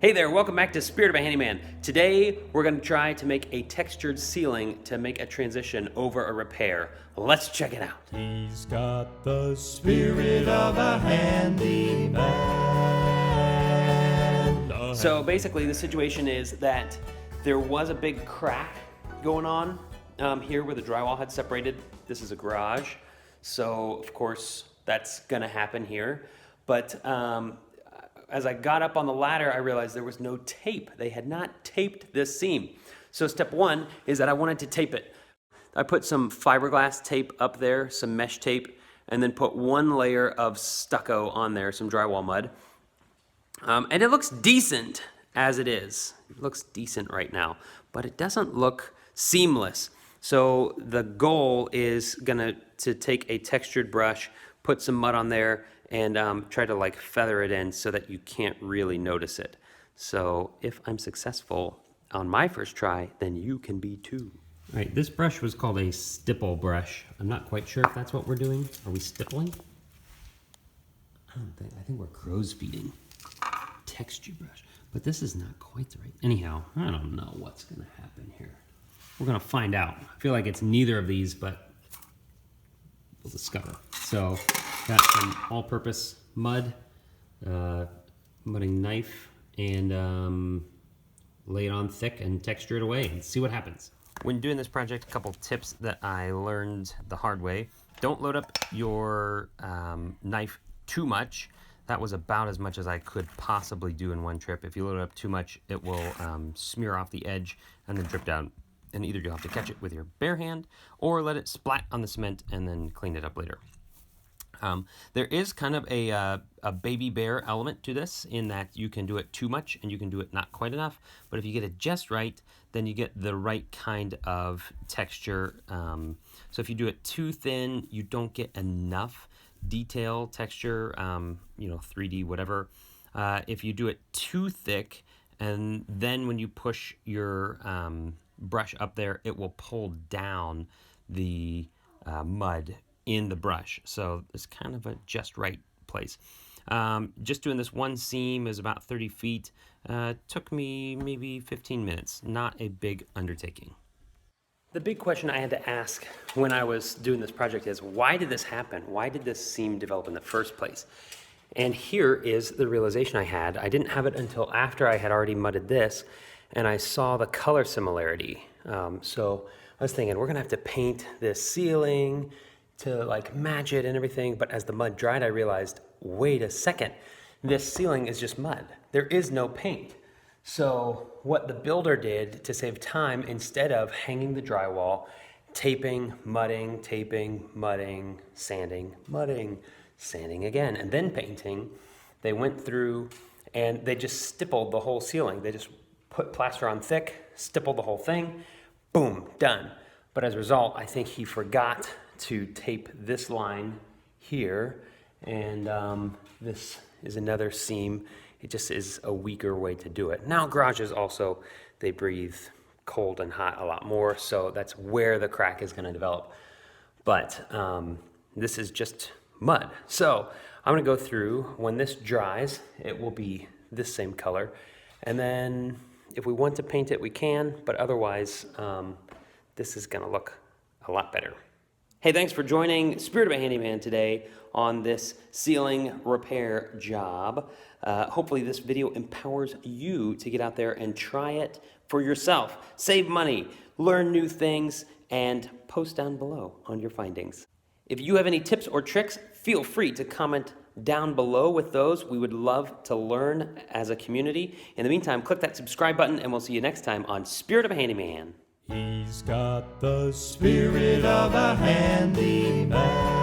Hey there, welcome back to Spirit of a Handyman. Today, we're gonna try to make a textured ceiling to make a transition over a repair. Let's check it out. He's got the spirit of a handyman. So basically, the situation is that there was a big crack going on here where the drywall had separated. This is a garage, so of course, that's gonna happen here. But as I got up on the ladder, I realized there was no tape. They had not taped this seam. So step one is that I wanted to tape it. I put some fiberglass tape up there, some mesh tape, and then put one layer of stucco on there, some drywall mud. And it looks decent as it is. It looks decent right now, but it doesn't look seamless. So the goal is to take a textured brush, put some mud on there, and try to like feather it in so that you can't really notice it. So if I'm successful on my first try, then you can be too. All right, this brush was called a stipple brush. I'm not quite sure if that's what we're doing. Are we stippling? I think we're crow's feeding. Texture brush, but this is not quite the right. Anyhow, I don't know what's gonna happen here. We're gonna find out. I feel like it's neither of these, but we'll discover. So, got some all-purpose mud, mudding knife, and lay it on thick and texture it away and see what happens. When doing this project, a couple tips that I learned the hard way. Don't load up your knife too much. That was about as much as I could possibly do in one trip. If you load it up too much, it will smear off the edge and then drip down. And either you'll have to catch it with your bare hand or let it splat on the cement and then clean it up later. There is kind of a baby bear element to this in that you can do it too much and you can do it not quite enough. But if you get it just right, then you get the right kind of texture. So if you do it too thin, you don't get enough detail, texture, 3D, whatever. If you do it too thick, and then when you push your brush up there, it will pull down the mud in the brush. So it's kind of a just right place. Just doing this one seam is about 30 feet. Took me maybe 15 minutes. Not a big undertaking. The big question I had to ask when I was doing this project is, why did this happen? Why did this seam develop in the first place? And here is the realization I had. I didn't have it until after I had already mudded this, and I saw the color similarity. So I was thinking, we're gonna have to paint this ceiling to like match it and everything, but as the mud dried, I realized, wait a second, this ceiling is just mud. There is no paint. So what the builder did to save time, instead of hanging the drywall, taping, mudding, sanding, mudding, sanding again, and then painting, they went through and they just stippled the whole ceiling. They just put plaster on thick, stippled the whole thing, boom, done. But as a result, I think he forgot to tape this line here, and this is another seam. It just is a weaker way to do it. Now garages also, they breathe cold and hot a lot more, so that's where the crack is gonna develop. But this is just mud. So I'm gonna go through, when this dries, it will be this same color. And then if we want to paint it, we can, but otherwise, this is gonna look a lot better. Hey, thanks for joining Spirit of a Handyman today on this ceiling repair job. Hopefully this video empowers you to get out there and try it for yourself. Save money, learn new things, and post down below on your findings. If you have any tips or tricks, feel free to comment down below with those. We would love to learn as a community. In the meantime, click that subscribe button and we'll see you next time on Spirit of a Handyman. He's got the spirit of a handyman.